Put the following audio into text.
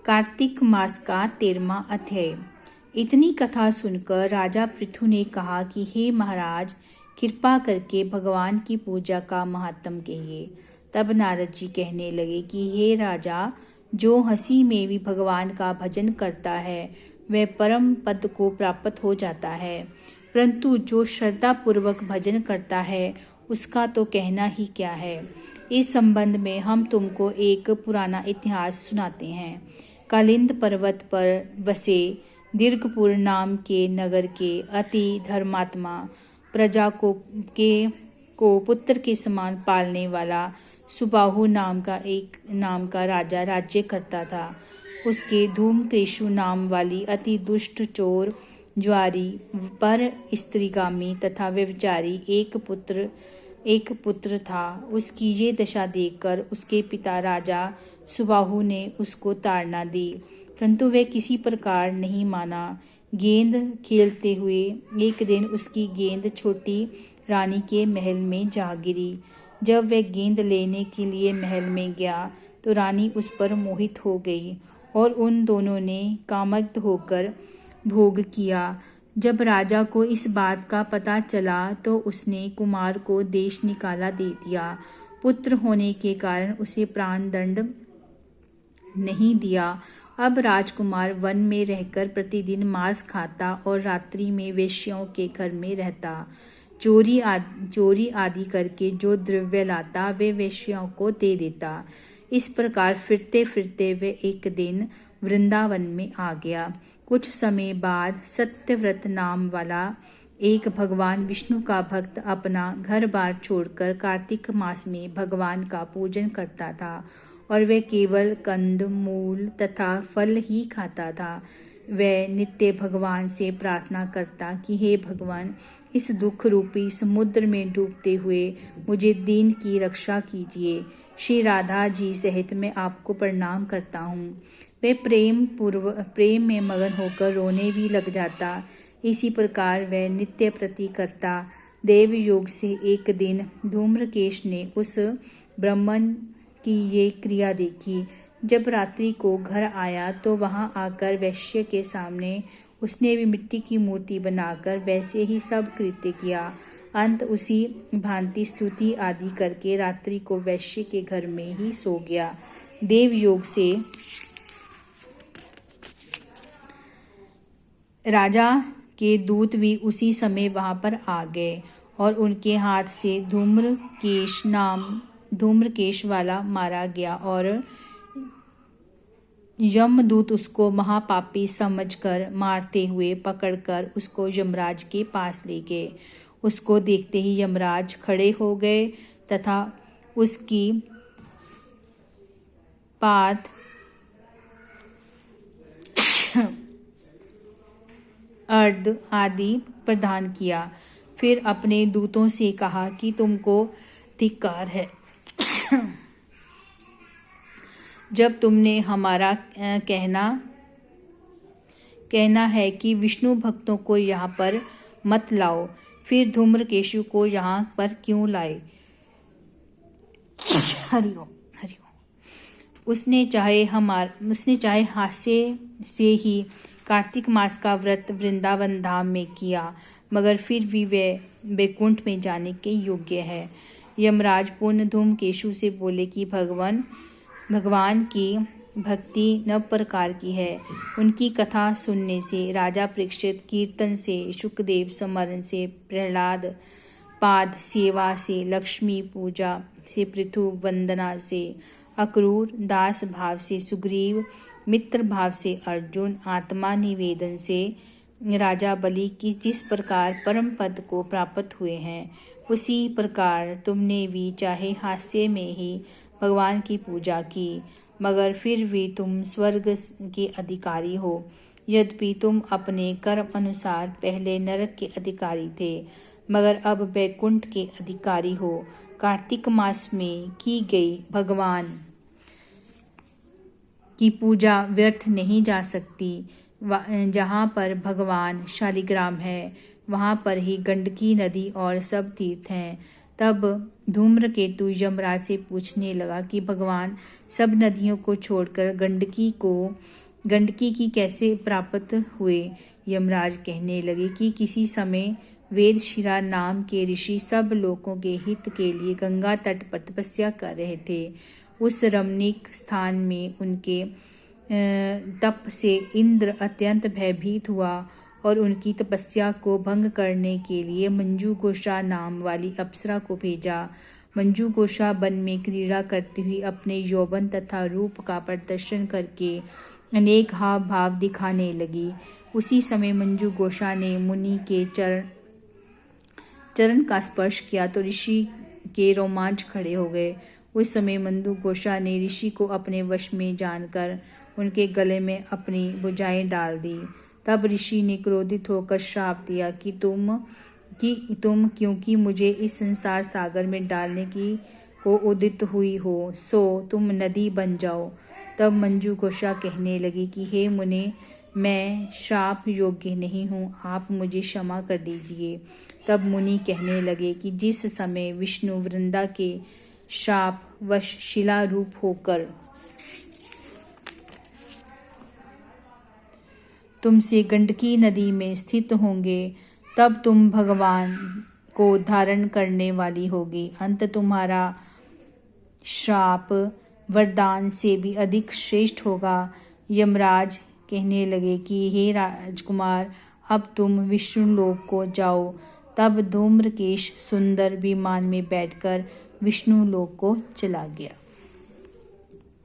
कार्तिक मास का 13वां अध्याय। इतनी कथा सुनकर राजा पृथु ने कहा कि हे महाराज, कृपा करके भगवान की पूजा का महात्म कहिए। तब नारद जी कहने लगे कि हे राजा, जो हंसी में भी भगवान का भजन करता है वह परम पद को प्राप्त हो जाता है, परंतु जो श्रद्धा पूर्वक भजन करता है उसका तो कहना ही क्या है। इस संबंध में हम तुमको एक पुराना इतिहास सुनाते हैं। कालिंद पर्वत पर बसे दीर्घपुर नाम के नगर के अति धर्मात्मा प्रजा को पुत्र के समान पालने वाला सुबाहु नाम का राजा राज्य करता था। उसके धूमकेशु नाम वाली अति दुष्ट चोर ज्वारी पर स्त्रीगामी तथा व्यभिचारी एक पुत्र था। उसकी ये दशा देखकर उसके पिता राजा सुबाहु ने उसको ताड़ना दी, परंतु वह किसी प्रकार नहीं माना। गेंद खेलते हुए एक दिन उसकी गेंद छोटी रानी के महल में जा गिरी। जब वह गेंद लेने के लिए महल में गया तो रानी उस पर मोहित हो गई और उन दोनों ने कामुक होकर भोग किया। जब राजा को इस बात का पता चला तो उसने कुमार को देश निकाला दे दिया। पुत्र होने के कारण उसे प्राण दंड नहीं दिया। अब राजकुमार वन में रहकर प्रतिदिन मांस खाता और रात्रि में वेश्याओं के घर में रहता। चोरी आदि करके जो द्रव्य लाता वे वेश्याओं को दे देता। इस प्रकार फिरते फिरते वे एक दिन वृंदावन में आ गया। कुछ समय बाद सत्यव्रत नाम वाला एक भगवान विष्णु का भक्त अपना घर बार छोड़कर कार्तिक मास में भगवान का पूजन करता था और वह केवल कंद मूल तथा फल ही खाता था। वह नित्य भगवान से प्रार्थना करता कि हे भगवान, इस दुख रूपी समुद्र में डूबते हुए मुझे दीन की रक्षा कीजिए। श्री राधा जी सहित मैं आपको प्रणाम करता हूँ। वह प्रेम में मगन होकर रोने भी लग जाता। इसी प्रकार वह नित्य प्रति करता। देव योग से एक दिन धूम्रकेश ने उस ब्राह्मण की ये क्रिया देखी। जब रात्रि को घर आया तो वहां आकर वैश्य के सामने उसने भी मिट्टी की मूर्ति बनाकर वैसे ही सब कृत्य किया। अंत उसी भांति स्तुति आदि करके रात्रि को वैश्य के घर में ही सो गया। देव योग से राजा के दूत भी उसी समय वहां पर आ गए और उनके हाथ से धूम्रकेश वाला मारा गया और यमदूत उसको महापापी समझकर मारते हुए पकड़कर उसको यमराज के पास ले गए। उसको देखते ही यमराज खड़े हो गए तथा उसकी पाद अर्ध आदि प्रदान किया। फिर अपने दूतों से कहा कि तुमको धिक्कार है। जब तुमने हमारा कहना है कि विष्णु भक्तों को यहाँ पर मत लाओ, फिर धूम्रकेशु को यहाँ पर क्यों लाए? हरिओम हरिओम। उसने चाहे हास्य से ही कार्तिक मास का व्रत वृंदावन धाम में किया, मगर फिर भी वह वैकुंठ में जाने के योग्य है। यमराज पुनः धूमकेशु से बोले कि भगवान की भक्ति 9 प्रकार की है। उनकी कथा सुनने से, राजा परीक्षित कीर्तन से, शुकदेव स्मरण से, प्रहलाद पाद सेवा से, लक्ष्मी पूजा से, पृथु वंदना से, अक्रूर दास भाव से, सुग्रीव मित्र भाव से, अर्जुन आत्मा निवेदन से, राजा बलि की जिस प्रकार परम पद को प्राप्त हुए हैं, उसी प्रकार तुमने भी चाहे हास्य में ही भगवान की पूजा की, मगर फिर भी तुम स्वर्ग के अधिकारी हो। यद्यपि तुम अपने कर्म अनुसार पहले नरक के अधिकारी थे, मगर अब वैकुंठ के अधिकारी हो। कार्तिक मास में की गई भगवान की पूजा व्यर्थ नहीं जा सकती। जहाँ पर भगवान शालिग्राम है वहाँ पर ही गंडकी नदी और सब तीर्थ हैं। तब धूम्रकेतु यमराज से पूछने लगा कि भगवान सब नदियों को छोड़कर गंडकी की कैसे प्राप्त हुए। यमराज कहने लगे कि किसी समय वेदशिरा नाम के ऋषि सब लोगों के हित के लिए गंगा तट पर तपस्या कर रहे थे। उस रमणीक स्थान में उनके तप से इंद्र अत्यंत भयभीत हुआ और उनकी तपस्या को भंग करने के लिए मंजूघोषा नाम वाली अप्सरा को भेजा। मंजूघोषा वन में क्रीड़ा करती हुई अपने यौवन तथा रूप का प्रदर्शन करके अनेक हाव भाव दिखाने लगी। उसी समय मंजूघोषा ने मुनि के चरण का स्पर्श किया तो ऋषि के रोमांच खड़े हो गए। उस समय मंजूघोषा ने ऋषि को अपने वश में जानकर उनके गले में अपनी भुजाएं डाल दी। तब ऋषि ने क्रोधित होकर श्राप दिया कि तुम क्योंकि मुझे इस संसार सागर में डालने की को उदित हुई हो, सो तुम नदी बन जाओ। तब मंजूघोषा कहने लगी कि हे मुने, मैं श्राप योग्य नहीं हूँ, आप मुझे क्षमा कर दीजिए। तब मुनि कहने लगे कि जिस समय विष्णु वृंदा के श्राप वश शिला रूप होकर तुमसे गंडकी नदी में स्थित होंगे, तब तुम भगवान को धारण करने वाली होगी। अंत तुम्हारा श्राप वरदान से भी अधिक श्रेष्ठ होगा। यमराज कहने लगे कि हे राजकुमार, अब तुम विष्णु लोक को जाओ। तब धूम्रकेश सुंदर विमान में बैठकर विष्णु लोक को चला गया।